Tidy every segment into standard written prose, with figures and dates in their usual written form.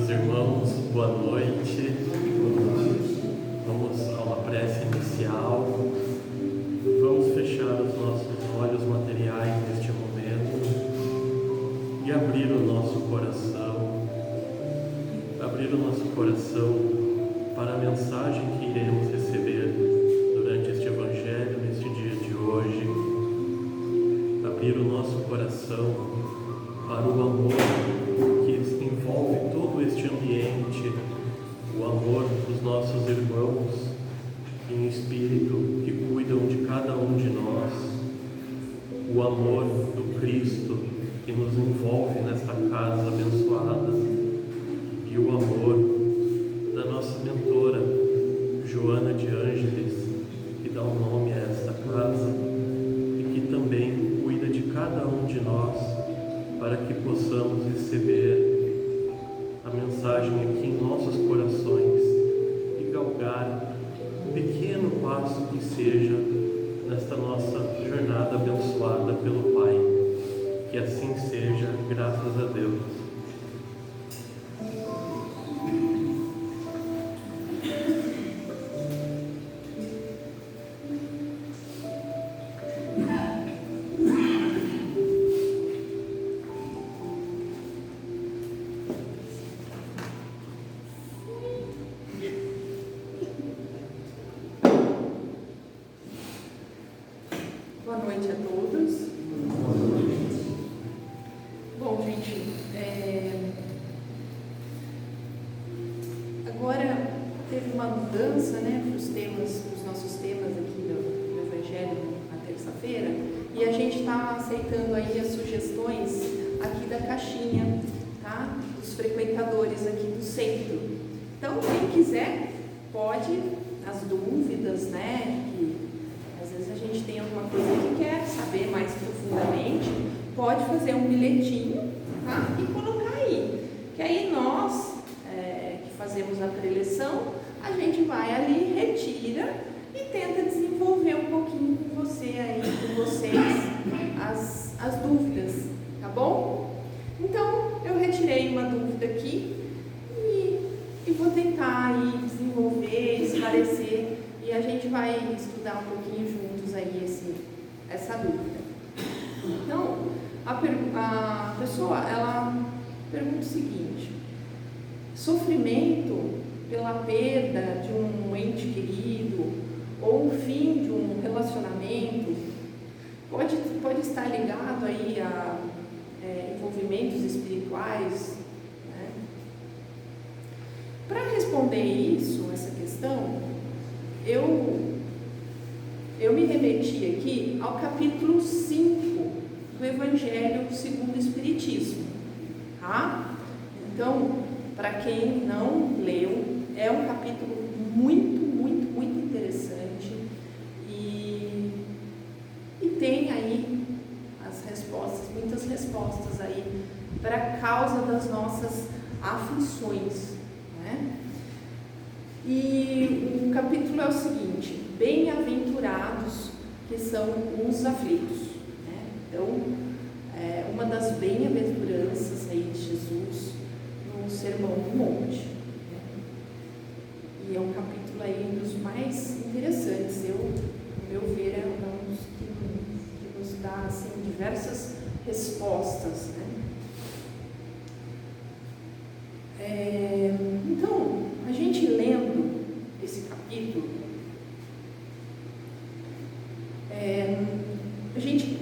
Meus irmãos, boa noite. Vamos a uma prece inicial. Vamos fechar os nossos olhos materiais neste momento e abrir o nosso coração para a mensagem que iremos receber durante este Evangelho, neste dia de hoje. Abrir o nosso coração para o amor que envolve todo este ambiente, o amor dos nossos irmãos em espírito que cuidam de cada um de nós, o amor do Cristo que nos envolve nesta casa abençoada e o amor da nossa mentora, Joana de Ângeles, que dá um nome a esta casa e que também cuida de cada um de nós para que possamos receber a mensagem aqui em nossos corações e galgar um pequeno passo que seja nesta nossa jornada abençoada pelo Pai. Que assim seja, graças a Deus. Boa noite a todos. Bom, gente, agora teve uma mudança, para os nossos temas aqui do Evangelho na terça-feira, e a gente está aceitando aí as sugestões aqui da caixinha, tá? Dos frequentadores aqui do centro. Então, quem quiser, pode, as dúvidas, que às vezes a gente tem alguma coisa que quer saber mais profundamente, pode fazer um bilhetinho, tá? E colocar aí. Que aí nós, que fazemos a preleção, a gente vai ali, retira e tenta desenvolver um pouquinho com vocês as dúvidas, tá bom? Então, eu retirei uma dúvida aqui e vou tentar aí desenvolver, esclarecer, e a gente vai estudar um pouquinho juntos aí essa dúvida. Então, a pessoa, ela pergunta o seguinte: sofrimento pela perda de um ente querido ou o fim de um relacionamento pode estar ligado aí a envolvimentos espirituais, né? Para responder essa questão, eu me remeti aqui ao capítulo 5 do Evangelho segundo o Espiritismo, tá? Então, para quem não leu, é um capítulo muito, muito, muito interessante e tem aí muitas respostas aí para a causa das nossas aflições, né? E o capítulo é o seguinte: bem-aventurados que são os aflitos, né? Então, uma das bem-aventuranças aí de Jesus no Sermão do Monte, né? E é um capítulo aí dos mais interessantes. No meu ver, é um dos que nos dá assim, diversas respostas, né? Então, a gente lendo esse capítulo, a gente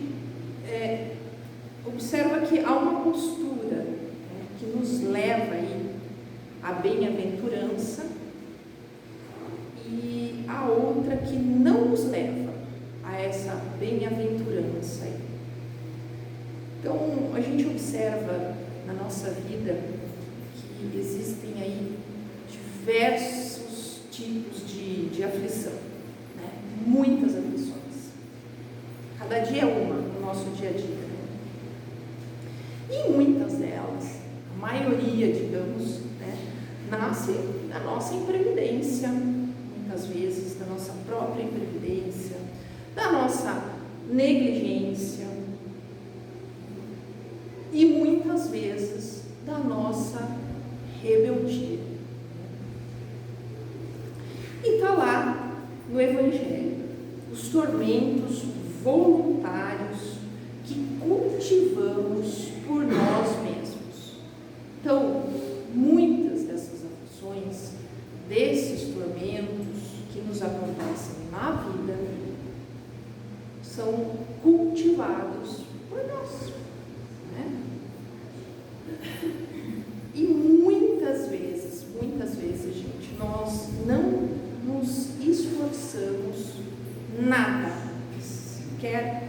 observa que há uma postura, né, que nos leva aí à bem-aventurança e a outra que não nos leva a essa bem-aventurança aí. Então, a gente observa na nossa vida que existem aí diversos tipos de aflição, né? Muitas aflições. Cada dia é uma no nosso dia a dia, né? E muitas delas, a maioria, digamos, né, nasce da nossa imprevidência, muitas vezes da nossa própria imprevidência, da nossa negligência e muitas vezes da nossa rebeldia. E está lá no Evangelho os tormentos voluntários que cultivamos por nós mesmos. Então, muitas dessas aflições, desses tormentos que nos acontecem na vida, são cultivados por nós, né? E muitas vezes, gente, nós não nos esforçamos nada, sequer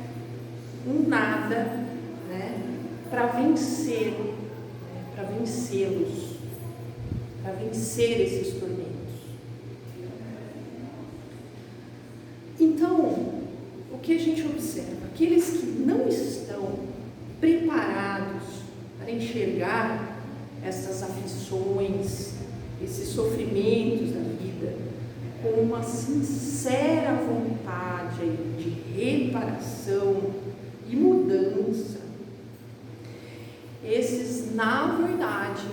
um nada, né, para vencer, para vencê-los, para vencer esses tormentos. Então, o que a gente observa? Aqueles que não estão preparados para enxergar essas aflições, esses sofrimentos da vida, com uma sincera vontade de reparação e mudança, esses, na verdade,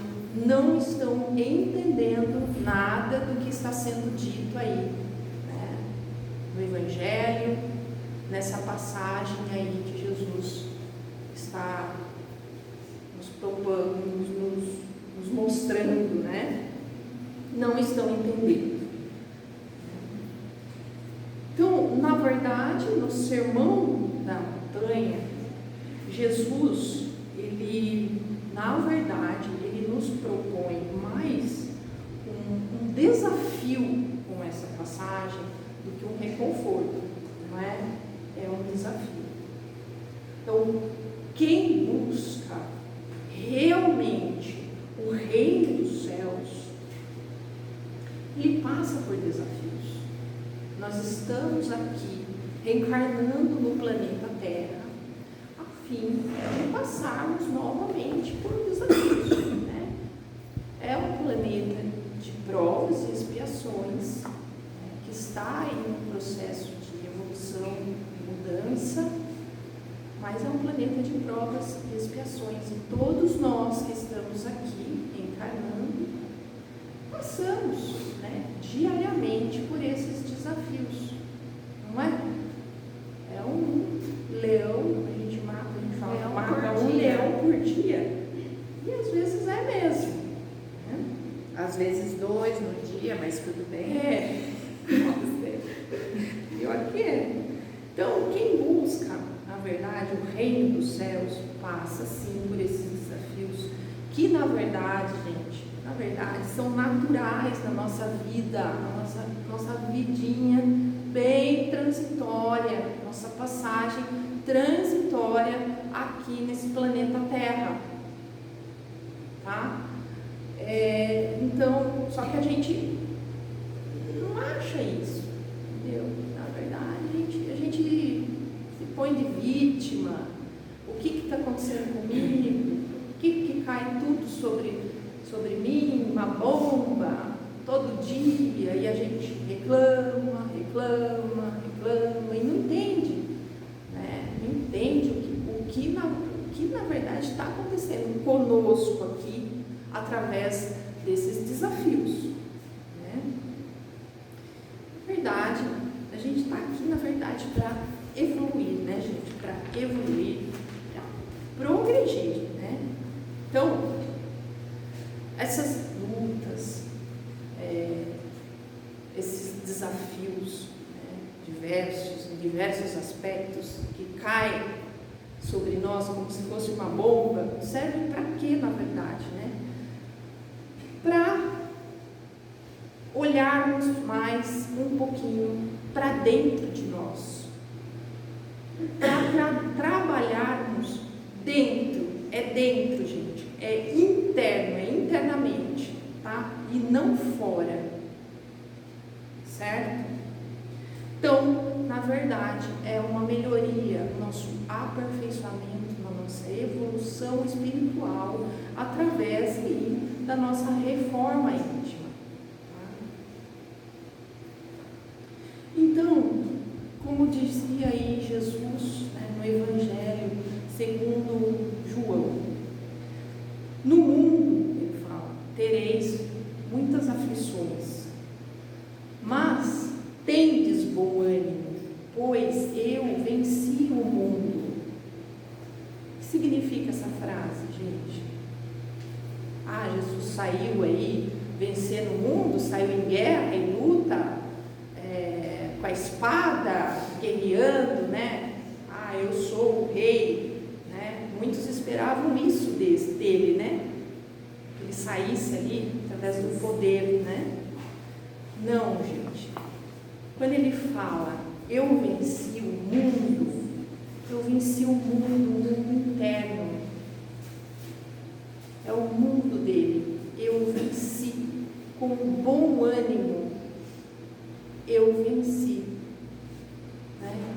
não estão entendendo nada do que está sendo dito aí, né, no Evangelho, nessa passagem aí que Jesus está nos propondo, nos mostrando, né? Não estão entendendo. Então, na verdade, no Sermão da Montanha, Jesus, na verdade, ele nos propõe mais um desafio com essa passagem do que um reconforto, não é? É um desafio. Então, quem busca realmente o reino dos céus, ele passa por desafios. Nós estamos aqui reencarnando no planeta Terra a fim de passarmos novamente por desafios, né? É um planeta de provas e expiações, né, que está em um processo de evolução e mudança, mas é um planeta de provas e expiações, e todos nós que estamos aqui encarnando passamos, né, diariamente por esses desafios, não é? É um leão, a gente mata um leão por dia, e às vezes é mesmo, né? Às vezes 2 no dia, mas tudo bem. Pior que é. Então, quem busca, na verdade, o reino dos céus, passa sim por esses desafios, que na verdade, gente, são naturais na nossa vida, na nossa vidinha bem transitória, nossa passagem transitória aqui nesse planeta Terra, tá? Então, só que a gente não acha isso, entendeu? Na verdade, a gente se põe de vítima. O que está acontecendo comigo? O que cai tudo sobre mim? Uma bomba todo dia, e a gente reclama e não entende, né? Não entende o que na verdade está acontecendo conosco aqui através desses desafios, né? Na verdade, a gente está aqui, na verdade, para evoluir, né, gente? Para evoluir, para progredir, né? Então, essas lutas, esses desafios, né, em diversos aspectos, que caem sobre nós como se fosse uma bomba, servem para quê, na verdade, né? Para olharmos mais um pouquinho para dentro de nós, para trabalharmos dentro, gente, é interno, é internamente, tá? E não fora, certo? Então, na verdade, é uma melhoria, nosso aperfeiçoamento, na nossa evolução espiritual, através da nossa reforma íntima. Tá? Então, como dizia aí Jesus, né, no Evangelho segundo João, no mundo, ele fala, tereis muitas aflições, mas tendes bom ânimo, pois eu venci o mundo. O que significa essa frase, gente? Jesus saiu aí vencendo o mundo, saiu em guerra, em luta, com a espada, guerreando, né? Eu sou o rei, né? Muitos esperavam isso dele, né? Que ele saísse ali através do poder, né? Não, gente. Quando ele fala, eu venci o mundo, eu venci o mundo interno. É o mundo dele. Eu venci com bom ânimo. Eu venci. Né?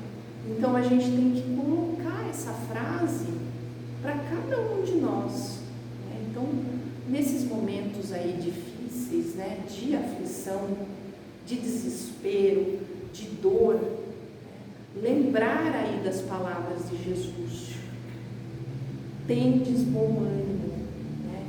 Então a gente tem que colocar essa frase para cada um de nós. Né? Então, nesses momentos aí difíceis, né? De aflição, de desespero, de dor, né? Lembrar aí das palavras de Jesus. Tendes bom ânimo. Né?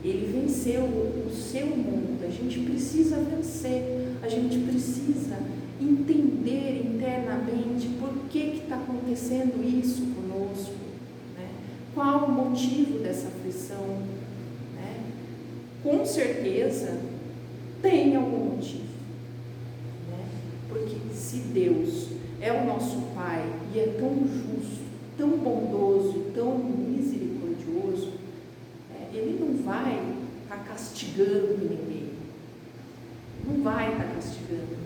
Ele venceu o seu mundo. A gente precisa vencer. A gente precisa entender internamente por que está acontecendo isso conosco, né? Qual o motivo dessa aflição, né? Com certeza tem algum motivo, né? Porque se Deus é o nosso Pai e é tão justo, tão bondoso, tão misericordioso, né? Ele não vai estar castigando ninguém, não vai estar castigando.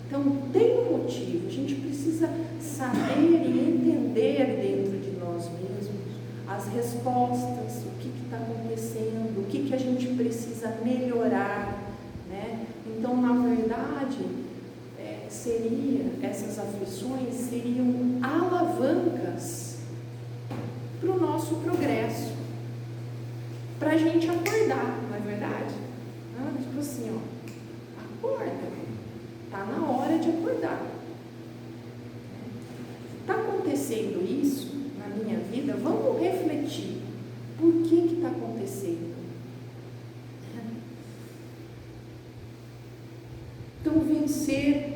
Então, tem um motivo, a gente precisa saber e entender dentro de nós mesmos as respostas, o que está acontecendo, o que a gente precisa melhorar, né? Então, na verdade, essas aflições seriam alavancas para o nosso progresso, para a gente acordar, não é verdade? Tipo assim, acorda. Está na hora de acordar. Está acontecendo isso na minha vida? Vamos refletir. Por que está acontecendo? Então, vencer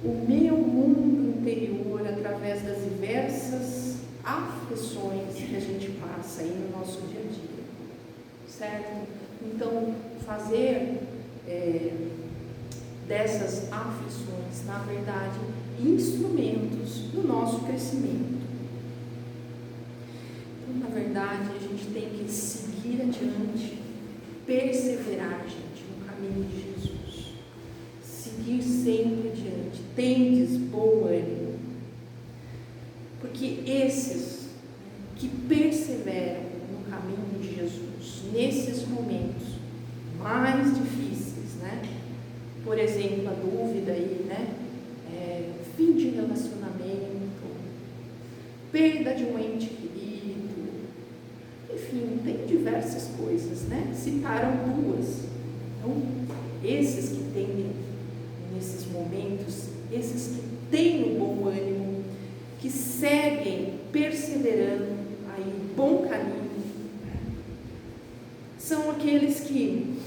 o meu mundo interior através das diversas aflições que a gente passa aí no nosso dia a dia. Certo? Então, fazer dessas aflições, na verdade, instrumentos do nosso crescimento. Então, na verdade, a gente tem que seguir adiante, perseverar, gente, no caminho de Jesus. Seguir sempre adiante. Tendes bom ânimo. Porque esses que perseveram no caminho de Jesus, nesses momentos mais difíceis, né? Por exemplo, a dúvida aí, né? Fim de relacionamento, perda de um ente querido, enfim, tem diversas coisas, né? Citaram duas. Então, esses que têm nesses momentos, esses que têm o bom ânimo, que seguem perseverando aí bom caminho, são aqueles que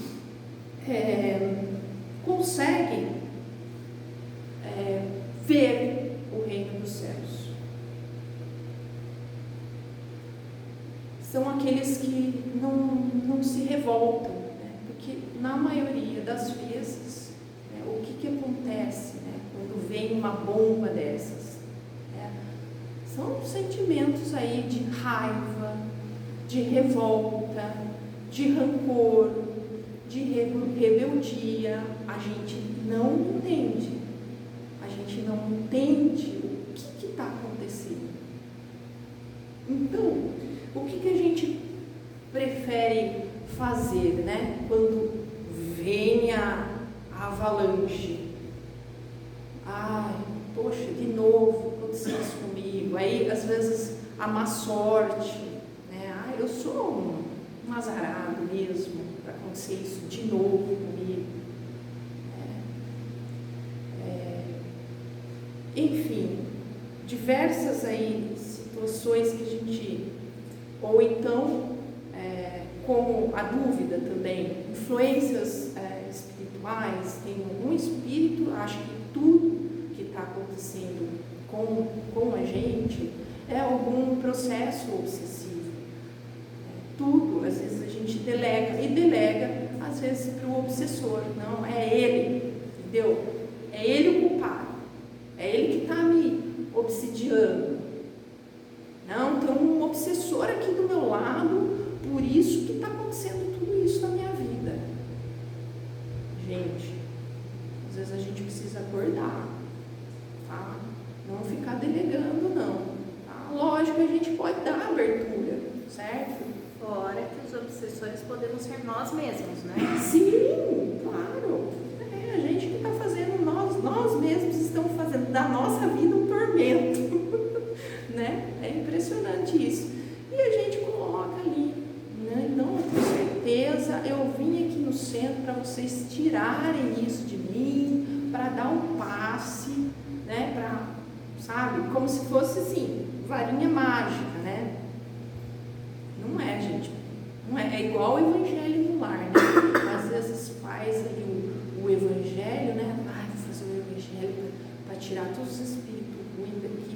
conseguem ver o reino dos céus. São aqueles que não se revoltam, né? Porque na maioria das vezes, né, o que acontece, né, quando vem uma bomba dessas? Né? São sentimentos aí de raiva, de revolta, de rancor, de rebeldia. A gente não entende. A gente não entende o que está acontecendo. Então, o que a gente prefere fazer, né? Quando vem a avalanche. Poxa, de novo aconteceu isso comigo. Aí, às vezes, a má sorte, né? Eu sou um azarado mesmo para acontecer isso de novo comigo. Enfim, diversas aí situações que a gente, ou então como a dúvida também, influências espirituais, tem algum espírito, acho que tudo que está acontecendo com a gente é algum processo obsessivo. Tudo, às vezes a gente delega, às vezes para o obsessor. Não, é ele, entendeu? É ele o culpado, é ele que está me obsidiando. Não, tem um obsessor aqui do meu lado, por isso que está acontecendo tudo isso na minha vida. Gente, às vezes a gente precisa acordar, tá? Não ficar delegando, não. Tá? Lógico, a gente pode dar abertura, certo? Fora que os obsessores podemos ser nós mesmos, né? Sim, claro. É a gente que está fazendo, nós mesmos estamos fazendo da nossa vida um tormento. Né? É impressionante isso. E a gente coloca ali, né? Não, com certeza eu vim aqui no centro para vocês tirarem isso de mim, para dar um passe, né? Para, sabe, como se fosse assim, varinha mágica, né? Não é, gente. Não é. É igual o evangelho no lar, né? Às vezes faz ali o evangelho, né? Vou fazer o evangelho para tirar todos os espíritos ruins daqui,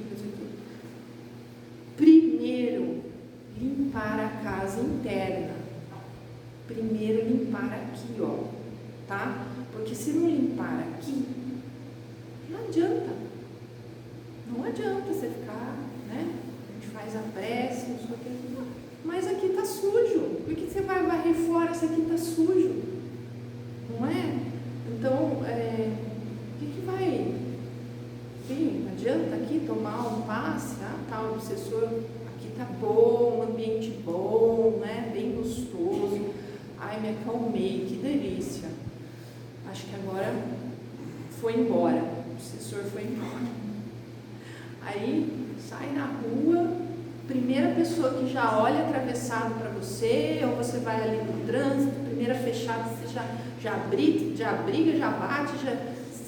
Primeiro, limpar a casa interna. Primeiro, limpar aqui, ó, tá? Porque se não limpar aqui, não adianta. Não adianta você ficar, né? A gente faz a prece, não sei o que. Mas aqui tá sujo. Por que você vai varrer fora se aqui tá sujo? Não é? Então, o que vai... Sim, não adianta aqui tomar um passe, tá, o obsessor, aqui tá bom, um ambiente bom, né, bem gostoso, ai, me acalmei, que delícia, acho que agora foi embora, o obsessor foi embora, aí sai na rua, primeira pessoa que já olha atravessado para você, ou você vai ali no trânsito, primeira fechada, você já briga, já bate,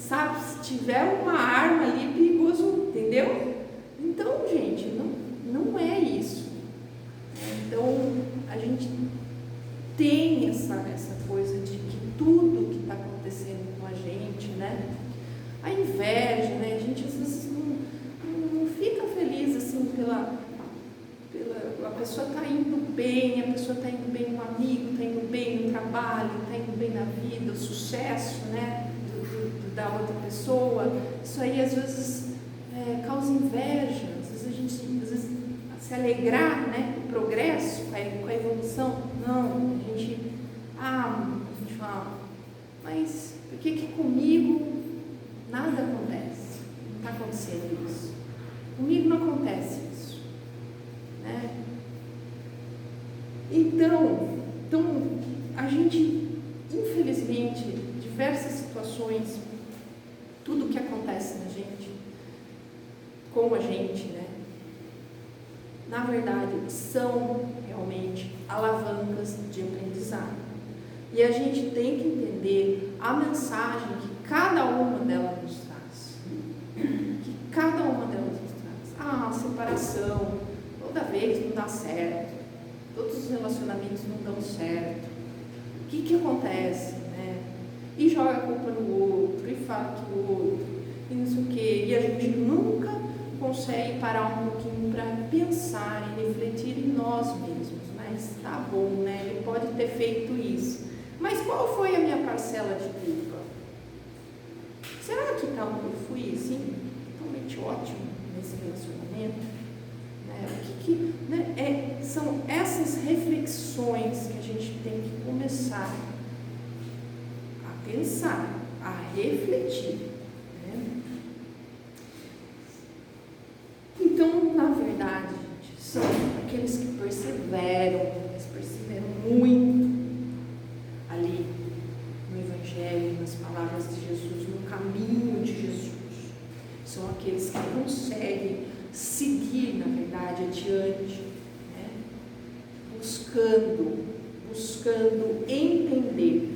sabe, se tiver uma arma ali, é perigoso, entendeu? Então, gente, não é isso. Então, a gente tem essa coisa de que tudo que está acontecendo com a gente, né? A inveja, né? A gente às vezes não fica feliz assim a pessoa está indo bem, a pessoa está indo bem no amigo, está indo bem no trabalho, está indo bem na vida, o sucesso, né? Da outra pessoa, isso aí às vezes causa inveja, às vezes a gente se alegrar, né, com o progresso, com a evolução, não, a gente fala, mas por que comigo nada acontece? Não está acontecendo isso. Comigo não acontece isso, né? Então a gente, infelizmente, diversas situações, tudo que acontece na gente, com a gente, né? Na verdade, são realmente alavancas de aprendizado. E a gente tem que entender a mensagem que cada uma delas nos traz. Que cada uma delas nos traz. A separação, toda vez não dá certo. Todos os relacionamentos não dão certo. O que acontece, né? E joga a culpa no outro, e fala que o outro, e não sei o quê. E a gente nunca consegue parar um pouquinho para pensar e refletir em nós mesmos. Mas tá bom, né? Ele pode ter feito isso. Mas qual foi a minha parcela de culpa? Será que eu fui assim, totalmente ótimo nesse relacionamento? São essas reflexões que a gente tem que começar a pensar, a refletir, né? Então, na verdade, gente, são aqueles que perseveram, eles perseveram muito ali no Evangelho, nas palavras de Jesus, no caminho de Jesus. São aqueles que conseguem seguir, na verdade, adiante, né? buscando entender.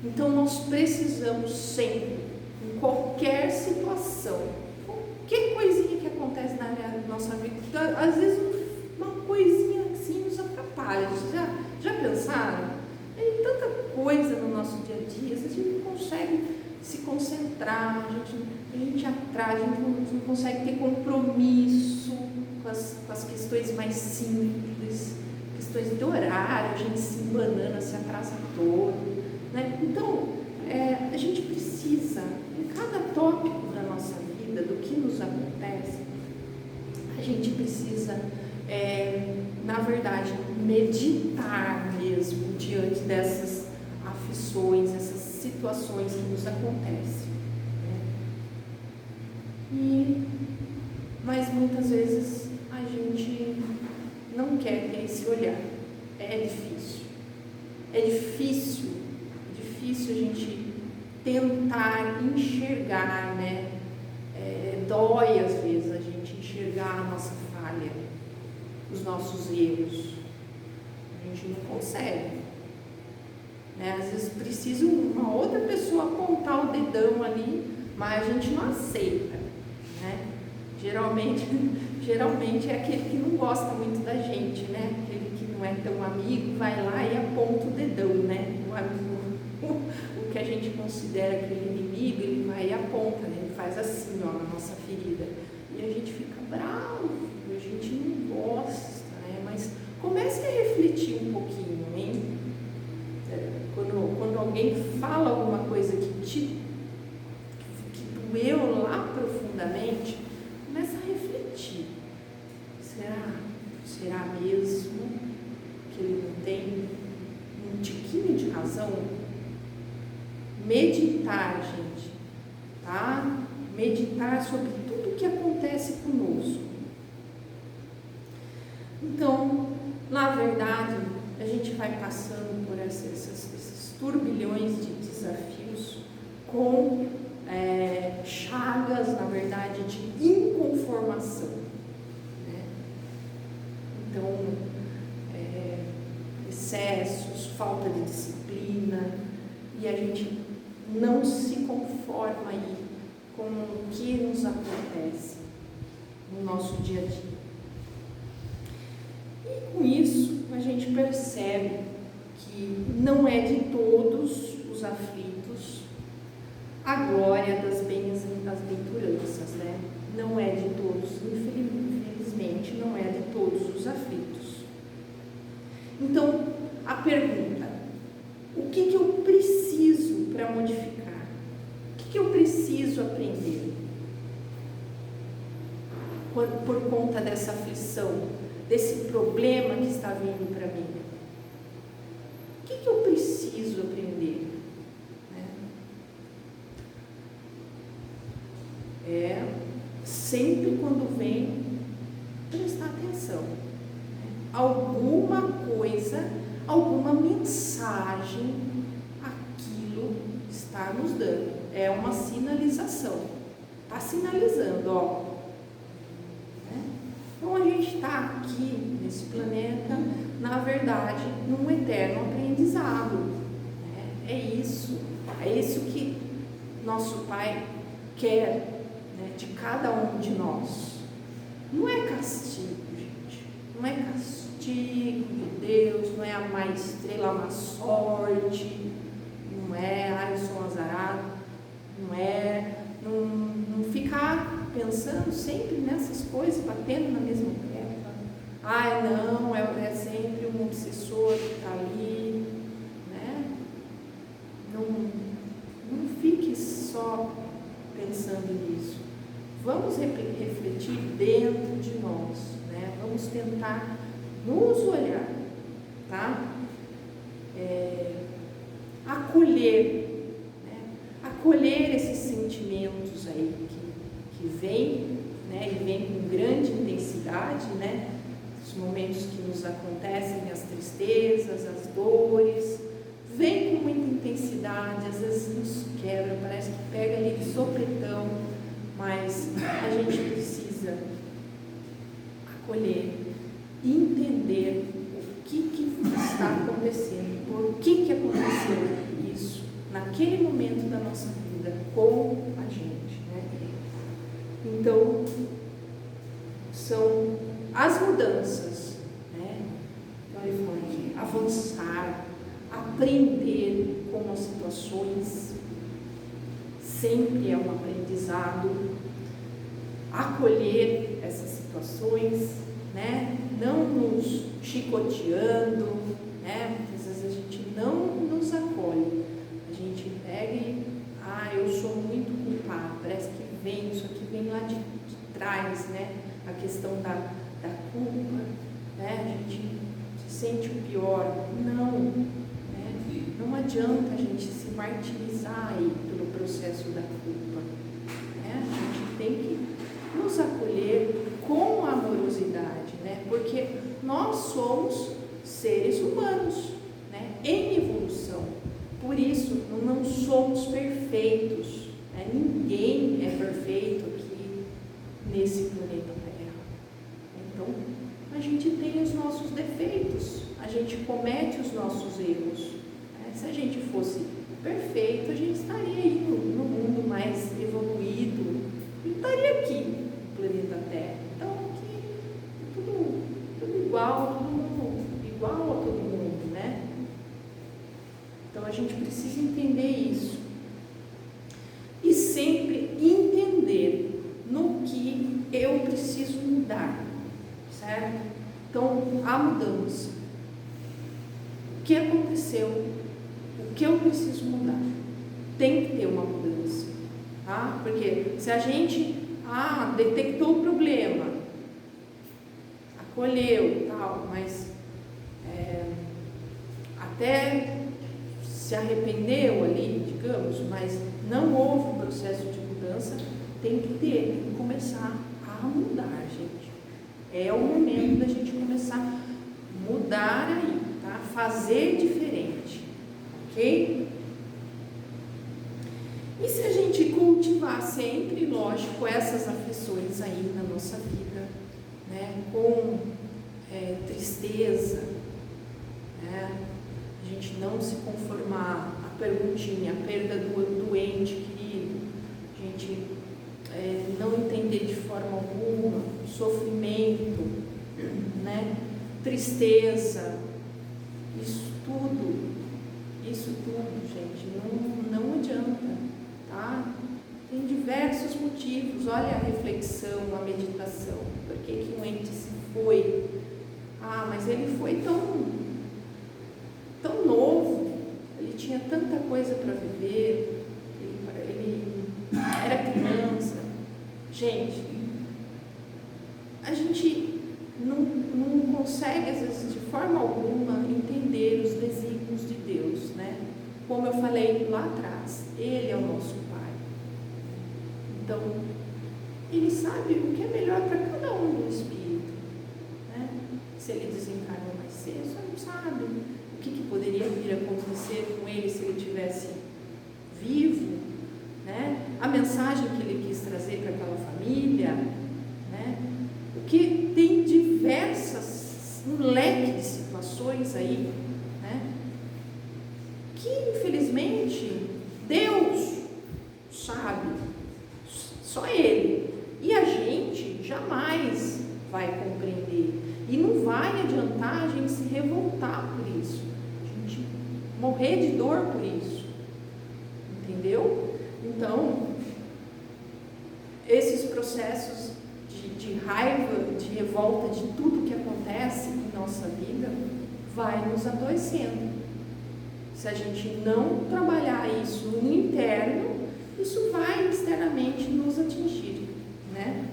Então, nós precisamos sempre, em qualquer situação, qualquer coisinha que acontece na nossa vida, às vezes uma coisinha assim nos atrapalha. Já pensou? concentrar, a gente atrasa, a gente não consegue ter compromisso com as questões mais simples, questões de horário, a gente se embanana, se atrasa todo, né? Então, a gente precisa, em cada tópico da nossa vida, do que nos acontece, a gente precisa, na verdade, meditar mesmo diante dessas aflições, essas situações que nos acontecem, né? Mas muitas vezes a gente não quer ter esse olhar. É difícil a gente tentar enxergar, né? Dói às vezes a gente enxergar a nossa falha, os nossos erros. A gente não consegue, né? Às vezes precisa uma outra pessoa apontar o dedão ali, mas a gente não aceita, né? Geralmente é aquele que não gosta muito da gente, né? Aquele que não é tão amigo, vai lá e aponta o dedão, né? O que a gente considera aquele inimigo, ele vai e aponta, né? Ele faz assim, ó, na nossa ferida. E a gente fica bravo, a gente não gosta, né? Mas comece a refletir um pouquinho, hein? Quando alguém fala alguma coisa que doeu lá profundamente, começa a refletir. Será mesmo que ele não tem um tiquinho de razão? Meditar, gente, tá? Meditar sobre tudo o que acontece conosco. Então, na verdade, a gente vai passando por esses turbilhões de desafios com chagas, na verdade, de inconformação, né? Então, excessos, falta de disciplina, e a gente não se conforma aí com o que nos acontece no nosso dia a dia. E com isso, a gente percebe que não é de todos os aflitos a glória das bem-aventuranças, né? Não é de todos, infelizmente, não é de todos os aflitos. Então, a pergunta: o que eu preciso para modificar? O que eu preciso aprender por conta dessa aflição, desse problema que está vindo para mim? O que eu preciso aprender? Sempre quando vem, prestar atenção. Alguma coisa, alguma mensagem, aquilo está nos dando. É uma sinalização. Está sinalizando, ó. Então a gente está aqui nesse planeta, na verdade, num eterno aprendizado. É isso que nosso Pai quer, né, de cada um de nós. Não é castigo, gente. Não é castigo de Deus, não é a má estrela, a má sorte, não é, eu sou um azarado, não ficar pensando sempre nessas coisas, batendo na mesma tecla. Não, é sempre um obsessor que está ali, né? Não fique só pensando nisso. Vamos refletir dentro de nós, né? Vamos tentar nos olhar, tá? Acolher esses sentimentos aí que vêm, né? E vêm com grande intensidade, né? Os momentos que nos acontecem, as tristezas, as dores, vem com muita intensidade, às vezes nos quebra, parece que pega ali de sopetão, mas a gente precisa acolher, entender o que está acontecendo, por que aconteceu isso naquele momento da nossa vida com a gente, né? Então, são as mudanças, né? Então ele fala aqui, avançar, aprender com as situações, sempre é um aprendizado acolher essas situações, né? Não nos chicoteando, né? Às vezes a gente não nos acolhe, a gente pega e, eu sou muito culpado, parece que vem, isso aqui vem lá de trás, né? A questão da culpa, né? A gente se sente o pior, não, né? Não adianta a gente se martirizar aí pelo processo da culpa, né? A gente tem que nos acolher com amorosidade, né? Porque nós somos seres humanos, né? Em evolução, por isso não somos perfeitos, né? Ninguém é perfeito aqui nesse planeta Terra. Então a gente tem os nossos defeitos, a gente comete os nossos erros, né? Se a gente fosse perfeito, a gente estaria aí no mundo mais evoluído, e estaria aqui no planeta Terra. Então aqui tudo igual, todo mundo igual a todo mundo, né? Então a gente precisa entender isso e sempre entender no que eu preciso mudar, certo? Então a mudança, o que aconteceu, o que eu preciso mudar, tem que ter uma mudança, tá? Porque se a gente detectou o problema, acolheu tal, mas até se arrependeu ali, digamos, mas não houve um processo de mudança, tem que começar a mudar, gente. É o momento da gente começar a mudar aí, tá? Fazer diferente, ok? E se a gente cultivar sempre, lógico, essas aflições aí na nossa vida, né? Com tristeza, né? A gente não se conformar, a perguntinha, a perda do ente querido, a gente não entender de forma alguma, sofrimento, né? Tristeza, isso tudo, gente, não adianta, tá? Tem diversos motivos, olha a reflexão, a meditação, por que um ente se foi? Mas ele foi tão novo, ele tinha tanta coisa para viver, ele era criança. Gente, a gente não consegue, às vezes, de forma alguma, entender os desígnios de Deus, né? Como eu falei lá atrás, Ele é o nosso Pai. Então, Ele sabe o que é melhor para cada um do Espírito, né? Se ele desencarnou mais cedo, você não sabe o que poderia vir a acontecer com ele se ele tivesse vivo, né? A mensagem que ele quis trazer para aquela família, né? O que tem um leque de situações aí, né? Que infelizmente Deus sabe, só Ele, e a gente jamais vai compreender, e não vai adiantar a gente se revoltar por isso, a gente morrer de dor por isso, entendeu? Então, esses processos de raiva, de revolta, de tudo que acontece em nossa vida, vai nos adoecendo. Se a gente não trabalhar isso no interno, isso vai externamente nos atingir, né?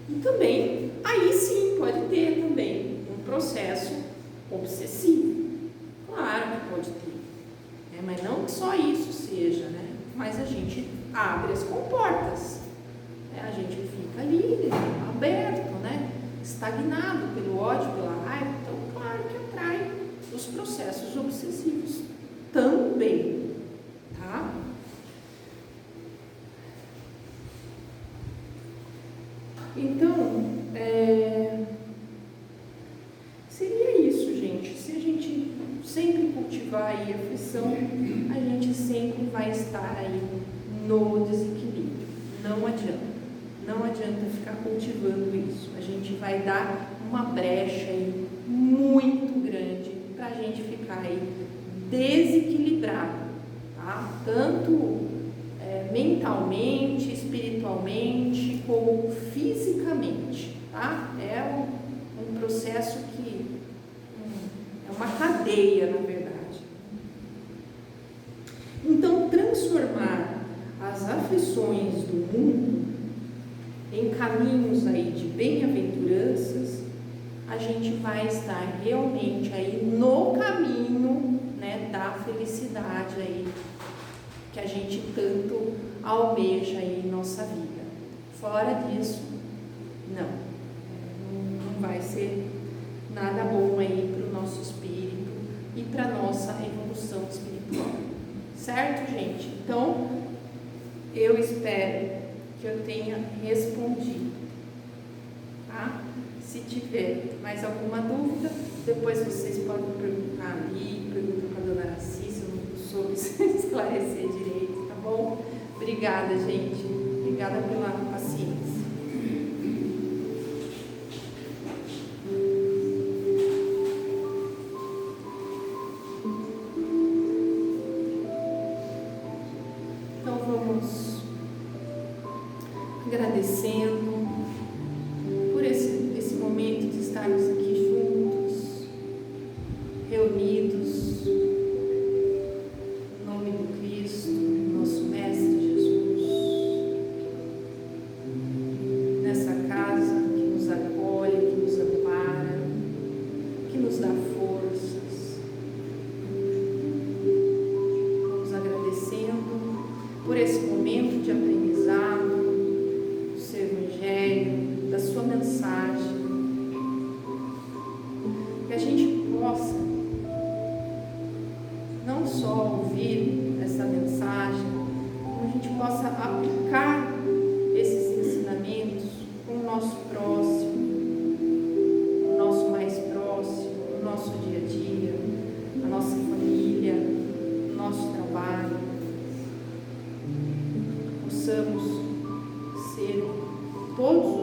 E também, aí sim, pode ter também um processo obsessivo. Claro que pode ter, né? Mas não que só isso seja, né? Mas a gente abre as comportas, né? A gente fica ali, aberto, né? Estagnado pelo ódio, pela raiva. Então, claro que atrai os processos obsessivos também, tá? Então, seria isso, gente. Se a gente sempre cultivar aí a aflição, a gente sempre vai estar aí no desequilíbrio. Não adianta ficar cultivando isso. A gente vai dar uma brecha aí muito grande para a gente ficar aí desequilibrado, tá? Tanto mentalmente, espiritualmente, como fisicamente, tá? É um processo que é uma cadeia, na verdade. Então, transformar as aflições do mundo em caminhos aí de bem-aventuranças, a gente vai estar realmente aí no caminho, né, da felicidade aí que a gente tanto almeja aí em nossa vida. Fora disso, não vai ser nada bom aí para o nosso espírito e para a nossa evolução espiritual. Certo, gente? Então, eu espero que eu tenha respondido, tá? Se tiver mais alguma dúvida, depois vocês podem perguntar ali, perguntar para a dona Narcisa, eu não soube esclarecer direito, tá bom? Obrigada, gente. Obrigada pela paciência. Então vamos agradecendo por esse momento de estarmos aqui juntos, reunidos, em nome do Cristo, nosso Mestre Jesus, nessa casa que nos acolhe, que nos ampara, que nos dá forças. Vamos agradecendo por esse momento de aprendizado do seu Evangelho, da sua mensagem, que a gente possa não só ouvir essa mensagem, como a gente possa aplicar esses ensinamentos com o nosso próximo, o nosso mais próximo, o nosso dia a dia, a nossa família, o nosso trabalho. Possamos ser todos